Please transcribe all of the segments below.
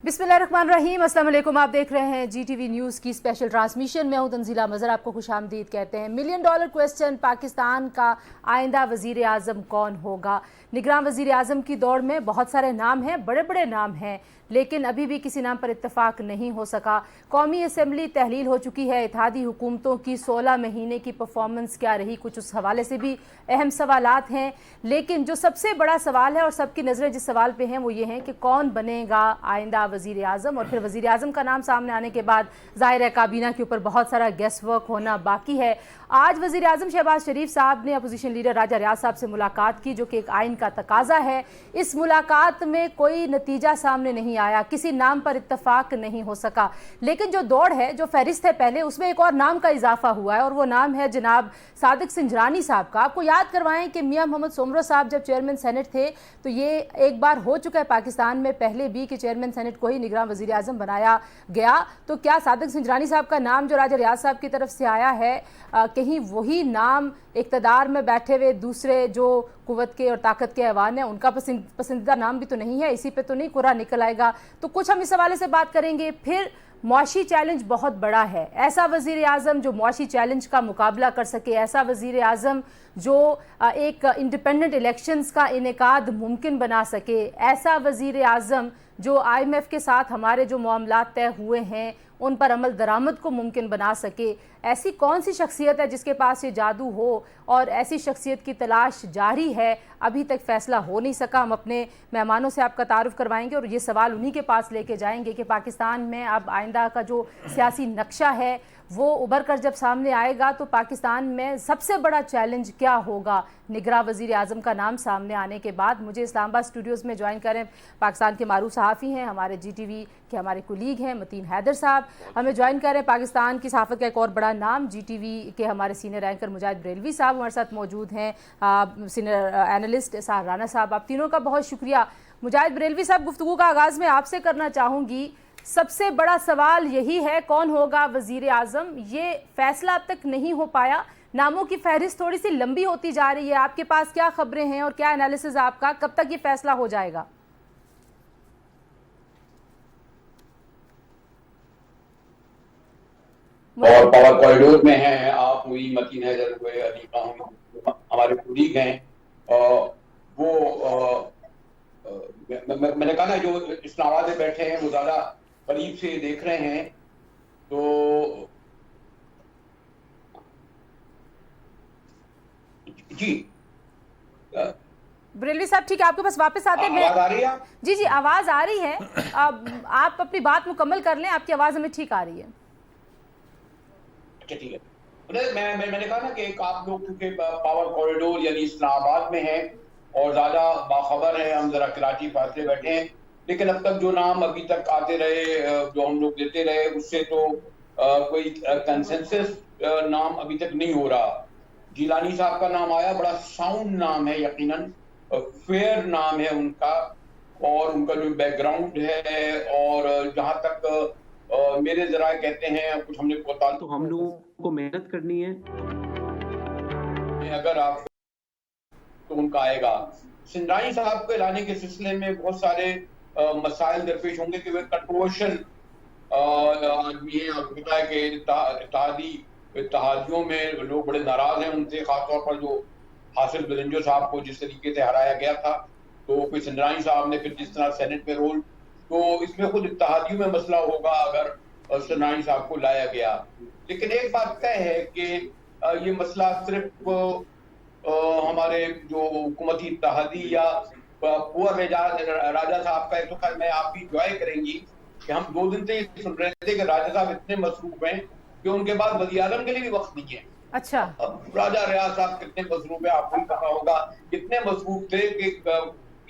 बिस्मिल्लाहिर्रहमानिर्रहीम, अस्सलाम वालेकुम। आप देख रहे हैं GTV न्यूज़ की स्पेशल ट्रांसमिशन। मैं हूं तंजीला मज़हर, आपको खुशामदीद कहते हैं। मिलियन डॉलर क्वेश्चन, पाकिस्तान का आइंदा वज़ीर आज़म कौन होगा। निगरान वज़ीर आज़म की दौड़ में बहुत सारे नाम हैं, बड़े बड़े नाम हैं, लेकिन अभी भी किसी नाम पर इत्तफाक नहीं हो सका। कौमी असम्बली तहलील हो चुकी है। इत्तेहादी हुकूमतों की 16 महीने की परफॉर्मेंस क्या रही, कुछ उस हवाले से भी अहम सवालात हैं। लेकिन जो सबसे बड़ा सवाल है और सबकी नज़रें जिस सवाल पे हैं वो ये हैं कि कौन बनेगा आइंदा वज़ीर आज़म। और फिर वज़ीर आज़म का नाम सामने आने के बाद ज़ाहिर है काबीना के ऊपर बहुत सारा गेस वर्क होना बाकी है। आज वज़ीर आज़म शहबाज शरीफ साहब ने अपोजिशन लीडर राजा रियाज साहब से मुलाकात की, जो कि एक आइन का तकाजा है। इस मुलाकात में कोई नतीजा सामने नहीं आया, किसी नाम पर इत्तफाक नहीं हो सका। लेकिन जो दौड़ है, जो फहरिस्त है पहले, उसमें एक और नाम का इजाफा हुआ है और वो नाम है जनाब सादिक सिंजरानी साहब का। आपको याद करवाएं कि मियां मोहम्मद सोमरो साहब जब चेयरमैन सेनेट थे तो ये एक बार हो चुका है पाकिस्तान में पहले भी कि चेयरमैन सेनेट को ही निगरान वज़ीर आज़म बनाया गया। तो क्या सादिक सिंजरानी साहब का नाम जो राजा रियाज साहब की तरफ से आया है, कहीं वही नाम इक़्तिदार में बैठे हुए दूसरे जो कुव्वत के और ताकत के ऐवान हैं उनका पसंदीदा नाम भी तो नहीं है, इसी पे तो नहीं कुरा निकल आएगा। तो कुछ हम इस हवाले से बात करेंगे। फिर मुआशी चैलेंज बहुत बड़ा है, ऐसा वज़ीर आज़म जो मुआशी चैलेंज का मुकाबला कर सके, ऐसा वज़ीर आज़म जो एक इंडिपेंडेंट इलेक्शंस का इनेकाद मुमकिन बना सके, ऐसा वज़ीर आज़म जो IMF के साथ हमारे जो मामलात तय हुए हैं उन पर अमल दरामद को मुमकिन बना सके। ऐसी कौन सी शख्सियत है जिसके पास ये जादू हो, और ऐसी शख्सियत की तलाश जारी है, अभी तक फ़ैसला हो नहीं सका। हम अपने मेहमानों से आपका तारुफ करवाएंगे और ये सवाल उन्हीं के पास लेके जाएंगे कि पाकिस्तान में अब आइंदा का जो सियासी नक्शा है वो उभर कर जब सामने आएगा तो पाकिस्तान में सबसे बड़ा चैलेंज क्या होगा निगरान वज़ीर आज़म का नाम सामने आने के बाद। मुझे इस्लामाबाद स्टूडियोज़ में ज्वाइन करें पाकिस्तान के मारूफ सहाफ़ी हैं, हमारे GTV के हमारे कुलीग हैं मतीन हैदर साहब। हमें ज्वाइन करें पाकिस्तान की सहाफ़त का एक और बड़ा नाम GTV के हमारे सीनियर एंकर मुजाहिद बरेलवी साहब हमारे साथ मौजूद हैं, सीनियर एनालिस्ट साहर राना साहब। आप तीनों का बहुत शुक्रिया। मुजाहिद बरेलवी साहब, गुफ्तगू का आगाज़ मैं आपसे करना चाहूँगी। सबसे बड़ा सवाल यही है कौन होगा वज़ीर आज़म। ये फैसला अब तक नहीं हो पाया, नामों की फहरिस्त थोड़ी सी लंबी होती जा रही है। आपके पास क्या खबरें हैं और क्या एनालिसिस आपका, कब तक ये फैसला हो जाएगा? और पावर कॉरिडोर में हैं आप, हुई मतीन हैदर हुए, अली हमारे कुलीग हैं। वो मैंने कहा ना, जो इस्लामाबाद में बैठे हैं वो ज्यादा करीब से देख रहे हैं। तो जी बरेलवी साहब, ठीक है, आपके पास वापस आते हैं। आवाज आ रही है? जी जी, आवाज़ आ रही है। आप अपनी बात मुकम्मल कर लें, आपकी आवाज़ हमें ठीक आ रही है। अच्छा ठीक है। मैंने कहा ना कि एक आप लोग क्योंकि पावर कॉरिडोर यानी इस्लामाबाद में हैं और ज्यादा बाखबर है, हम जरा कराची फासले बैठे हैं, लेकिन अब तक जो नाम अभी तक आते रहे, जो हम लोग देते रहे, उससे तो कोई कंसेंसस नाम अभी तक नहीं हो रहा। जिलानी साहब का नाम आया, बड़ा साउंड नाम है, यकीनन फेयर नाम है उनका, और उनका जो बैकग्राउंड है, और जहां तक मेरे जरा कहते हैं कुछ हमने पता, तो हम लोगों को मेहनत करनी है। अगर आप तो उनका आएगा। सिंजरानी साहब को लाने के सिलसिले में बहुत सारे मसाइल दरपेश होंगे कि वे कंट्रोवर्शियल आदमी हैं, और पता है कि इत्तेहादियों में लोग बड़े नाराज हैं उनसे, खासतौर पर जो हासिल बिलंजो साहब को जिस तरीके से हराया गया था। तो फिर सिंजरानी साहब ने फिर जिस तरह सेनेट में रोल, तो इसमें खुद इत्तेहादियों में मसला होगा अगर सिंजरानी साहब को लाया गया। लेकिन एक बात तय है कि ये मसला सिर्फ हमारे जो हुकूमती इत्तेहादी या पुअर राजा साहब का है। तो खैर मैं आप भी इंजॉय करेंगी कि हम 2 दिन से सुन रहे थे कि राजा साहब इतने मसरूफ हैं कि उनके बाद वज़ीर आज़म के लिए भी वक्त नहीं है। अच्छा, राजा रियाज साहब कितने मसरूफ है आपको ही पता होगा, कितने मसरूफ थे कि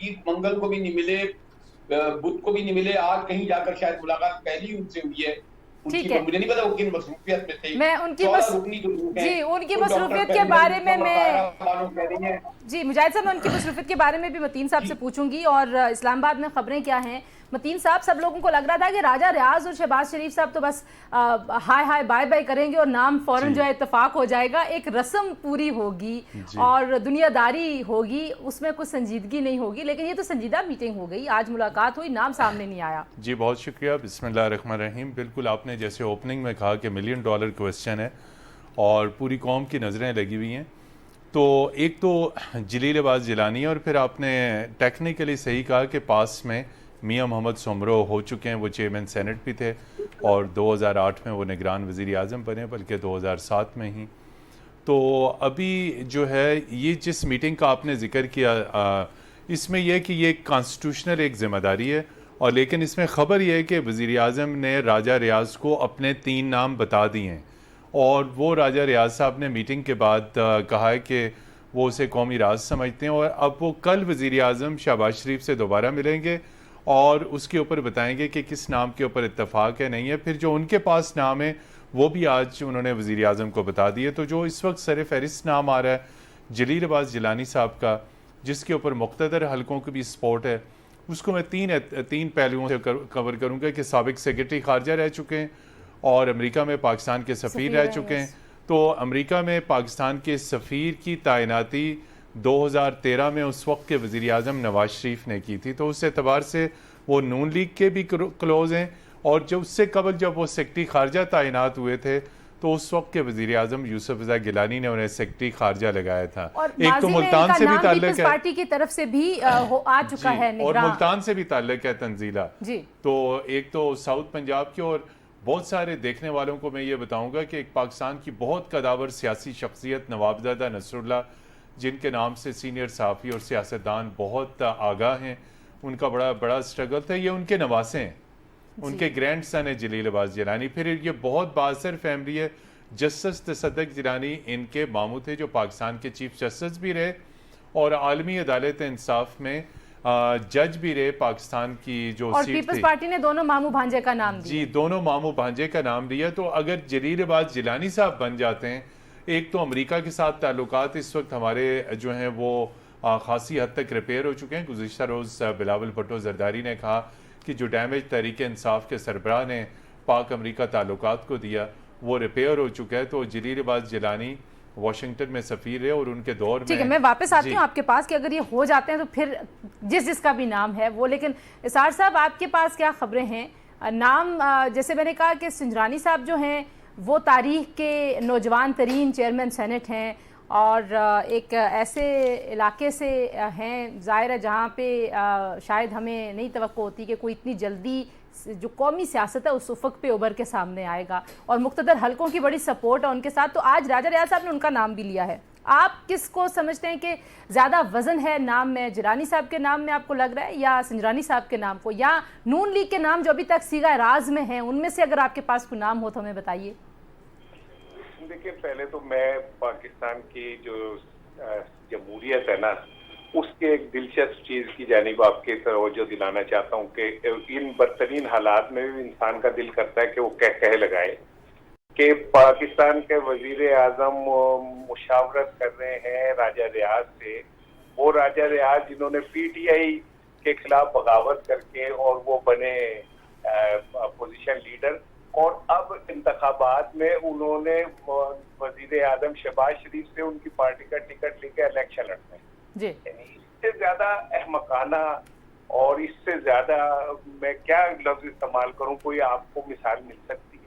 ईद मंगल को भी नहीं मिले, बुध को भी नहीं मिले, आज कहीं जाकर शायद मुलाकात पहली उनसे हुई है। ठीक है, मुझे नहीं पता वो किन मसरूफियत में थे। मैं उनकी उनकी मसरूफियत के बारे में जी मुजाहिद साहब, मैं उनकी मसरूफियत के बारे में भी मतीन साहब से पूछूंगी। और इस्लामाबाद में खबरें क्या हैं, मतीन साहब, सब लोगों को लग रहा था कि राजा रियाज और शहबाज शरीफ साहब तो बस हाय हाय बाय बाय करेंगे और नाम फौरन जो है इत्तेफाक हो जाएगा, एक रस्म पूरी होगी और दुनियादारी होगी, उसमें कुछ संजीदगी नहीं होगी। लेकिन ये तो संजीदा मीटिंग हो गई, आज मुलाकात हुई, नाम सामने नहीं आया। जी बहुत शुक्रिया, बिस्मिल्लाहिर्रहमानिर्रहीम। बिल्कुल आपने जैसे ओपनिंग में कहा कि $1 मिलियन क्वेश्चन है और पूरी कौम की नज़रें लगी हुई हैं। तो एक तो जलील अब्बास जिलानी, और फिर आपने टेक्निकली सही कहा कि पास में मियां मोहम्मद सोमरो हो चुके हैं, वो चेयरमैन सेनेट भी थे और 2008 में वो निगरान वज़ीर आज़म बने, बल्कि 2007 में ही। तो अभी जो है ये जिस मीटिंग का आपने ज़िक्र किया, इसमें यह कि ये कॉन्स्टिट्यूशनल एक ज़िम्मेदारी है, और लेकिन इसमें ख़बर यह है कि वज़ीर आज़म ने राजा रियाज को अपने 3 नाम बता दिए हैं, और वो राजा रियाज साहब ने मीटिंग के बाद कहा है कि वो उसे कौमी राज समझते हैं, और अब वो कल वज़ीर आज़म शहबाज शरीफ से दोबारा मिलेंगे और उसके ऊपर बताएंगे कि किस नाम के ऊपर इत्तेफाक है नहीं है। फिर जो उनके पास नाम है वो भी आज उन्होंने वज़ीर आज़म को बता दिए। तो जो इस वक्त सर फहरिस्त नाम आ रहा है जलील अब्बास जिलानी साहब का, जिसके ऊपर मुख्तदर हलकों की भी सपोर्ट है, उसको मैं तीन पहलुओं से कवर करूँगा कि साबिक सेक्रेटरी खारजा रह चुके हैं और अमेरिका में पाकिस्तान के सफ़ीर रह चुके हैं। तो अमेरिका में पाकिस्तान के सफ़ीर की तैनाती 2013 में उस वक्त के वज़ीर आज़म नवाज शरीफ ने की थी, तो उस एतबार से वो नून लीग के भी क्लोज़ हैं। और जब उससे कबल जब वो सेक्रेटरी खारजा तैनात हुए थे तो उस वक्त के वज़ीर आज़म यूसुफ रज़ा गिलानी ने उन्हें सेक्रेटरी खारजा लगाया था। एक तो मुल्तान से भी ताल्लुक है, पार्टी की तरफ से भी आ चुका है, और मुल्तान से भी ताल्लुक है तंजीला जी। तो एक तो साउथ पंजाब की, और बहुत सारे देखने वालों को मैं ये बताऊंगा कि एक पाकिस्तान की बहुत कदावर सियासी शख्सियत नवाबजादा नसरुल्लाह, जिनके नाम से सीनियर सहाफ़ी और सियासतदान बहुत आगाह हैं, उनका बड़ा स्ट्रगल था, ये उनके नवासे हैं, उनके ग्रैंड सन है जलील अब्बास जिलानी। फिर ये बहुत बासर फैमिली है, जस्टिस तसद्दुक़ जिलानी इनके मामू थे, जो पाकिस्तान के चीफ जस्टिस भी रहे और आलमी अदालत इंसाफ में जज भी रहे पाकिस्तान की जो और सीट पीपल्स थी। पार्टी ने दोनों मामू भांजे का नाम दिया। जी, दोनों मामू भांजे का नाम लिया। तो अगर जलील अब्बास जिलानी साहब बन जाते हैं, एक तो अमेरिका के साथ ताल्लुकात इस वक्त हमारे जो हैं वो खासी हद तक रिपेयर हो चुके हैं। गुज़िश्ता रोज़ बिलावल भुट्टो जरदारी ने कहा कि जो डैमेज तहरीक इंसाफ के सरबराह ने पाक अमेरिका ताल्लुकात को दिया वो रिपेयर हो चुका है। तो जलील अब्बास जिलानी वाशिंगटन में सफ़ीर है और उनके दौर में, ठीक है, मैं वापस आती हूँ आपके पास कि अगर ये हो जाते हैं तो फिर जिसका भी नाम है वो। लेकिन इसार साहब, आपके पास क्या खबरें हैं? नाम जैसे मैंने कहा कि सिंजरानी साहब जो हैं वो तारीख के नौजवान तरीन चेयरमैन सेनेट हैं और एक ऐसे इलाके से हैं ज़ाहिर है जहाँ पे शायद हमें नहीं तवक्को होती कि कोई इतनी जल्दी जो कौमी सियासत है उस उफ़क़ पे उभर के सामने आएगा, और मुख्तदर हलकों की बड़ी सपोर्ट है उनके साथ। तो आज राजा रियाज साहब ने उनका नाम भी लिया है। आप किसको समझते हैं कि ज़्यादा वज़न है नाम में? जिलानी साहब के नाम में आपको लग रहा है या सिंजरानी साहब के नाम को, या नून लीग के नाम जो अभी तक सीगा राज में हैं उनमें से अगर आपके पास कोई नाम हो तो हमें बताइए। देखिए, पहले तो मैं पाकिस्तान की जो जमहूरियत है ना, उसके एक दिलचस्प चीज की जानिब आपके तवज्जो दिलाना चाहता हूँ कि इन बदतरीन हालात में भी इंसान का दिल करता है कि वो कह लगाए कि पाकिस्तान के वजीर आजम मुशावरत कर रहे हैं राजा रियाज से। वो राजा रियाज जिन्होंने पीटीआई के खिलाफ बगावत करके और वो बने अपोजिशन लीडर, और अब इंतखाबात में उन्होंने वजीर आजम शहबाज शरीफ से उनकी पार्टी का टिकट लेके इलेक्शन लड़ना है। इससे ज्यादा अहमकाना और इससे ज्यादा मैं क्या लफ्ज इस्तेमाल करूं, कोई आपको मिसाल मिल सकती है?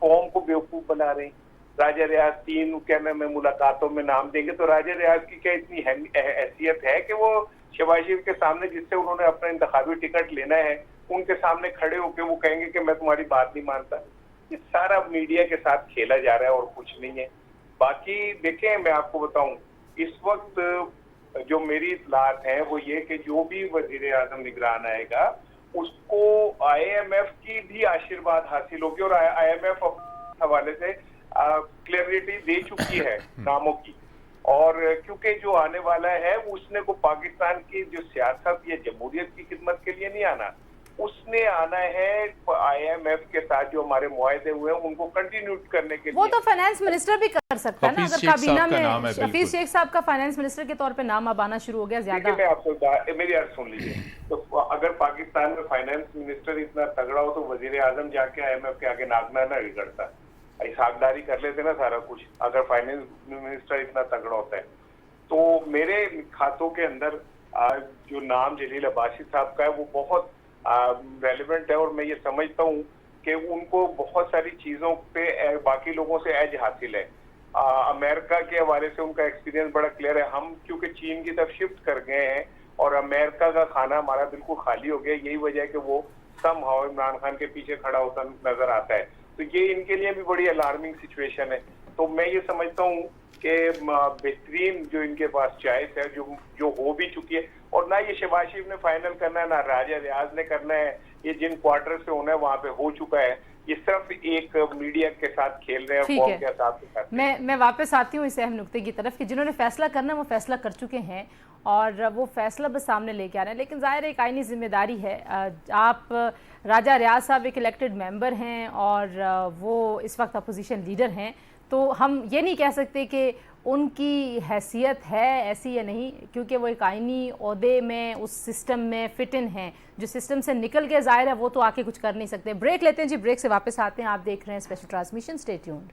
कौम को बेवकूफ बना रहे हैं। राजा रियाज 3 कहना में मुलाकातों में नाम देंगे, तो राजा रियाज की क्या इतनी हैसियत है कि वो शहबाज शरीफ के सामने, जिससे उन्होंने अपना इंतखाबी टिकट लेना है, उनके सामने खड़े होकर वो कहेंगे कि मैं तुम्हारी बात नहीं मानता? ये सारा मीडिया के साथ खेला जा रहा है और कुछ नहीं है। बाकी देखें, मैं आपको बताऊं, इस वक्त जो मेरी इत्तलात है वो ये कि जो भी वजीर आजम निगरान आएगा उसको IMF की भी आशीर्वाद हासिल होगी, और IMF हवाले से क्लैरिटी दे चुकी है नामों की। और क्योंकि जो आने वाला है उसने को पाकिस्तान की जो सियासत या जमहूरियत की खिदमत के लिए नहीं आना, उसने आना है IMF के साथ जो हमारे मुआहदे हुए हैं उनको कंटिन्यू करने के लिए। वो तो फाइनेंस मिनिस्टर भी कर सकता है ना, हफीज अगर शेख काबीना साहब का नाम में है, हफीज शेख साहब का फाइनेंस मिनिस्टर के तौर पे नाम अब आना शुरू हो गया ज्यादा। देखिए, मैं आपको मेरी अर्ज सुन लीजिए। तो अगर पाकिस्तान में फाइनेंस मिनिस्टर इतना तगड़ा हो तो वजीर आजम जाके IMF के आगे नागना ना बिगड़ता, इसहाकदारी कर लेते ना सारा कुछ, अगर फाइनेंस मिनिस्टर इतना तगड़ा होता है। तो मेरे खातों के अंदर जो नाम जलील अब्बासी साहब का है वो बहुत रेलिवेंट है, और मैं ये समझता हूँ कि उनको बहुत सारी चीजों पे बाकी लोगों से एज हासिल है। अमेरिका के हवाले से उनका एक्सपीरियंस बड़ा क्लियर है। हम क्योंकि चीन की तरफ शिफ्ट कर गए हैं और अमेरिका का खाना हमारा बिल्कुल खाली हो गया, यही वजह है कि वो समहाउ इमरान खान के पीछे खड़ा होता नजर आता है। तो ये इनके लिए भी बड़ी अलार्मिंग सिचुएशन है। तो मैं ये समझता हूँ कि बेहतरीन जो इनके पास चॉइस है, जो हो भी चुकी है, और ना ये शहबाज शरीफ ने फाइनल करना है, ना राजा रियाज ने करना है, ये जिन क्वार्टर से होना है वहां पे हो चुका है। ये सिर्फ एक मीडिया के साथ खेल रहे हैं, कौम के साथ। मैं वापस आती हूँ इस अहम नुक्ते की तरफ कि जिन्होंने फैसला करना है वो फैसला कर चुके हैं और वो फैसला बस सामने लेके आ रहे हैं। लेकिन ज़ाहिर एक आईनी जिम्मेदारी है। आप राजा रियाज साहब एक इलेक्टेड मेंबर हैं और वो इस वक्त अपोजिशन लीडर हैं, तो हम ये नहीं कह सकते कि उनकी हैसियत है ऐसी या नहीं, क्योंकि वो एक आईनी ओहदे में उस सिस्टम में फिट इन हैं। जो सिस्टम से निकल के ज़ाहिर है वो तो आके कुछ कर नहीं सकते। ब्रेक लेते हैं जी, ब्रेक से वापस आते हैं। आप देख रहे हैं स्पेशल ट्रांसमिशन, स्टे ट्यून्ड।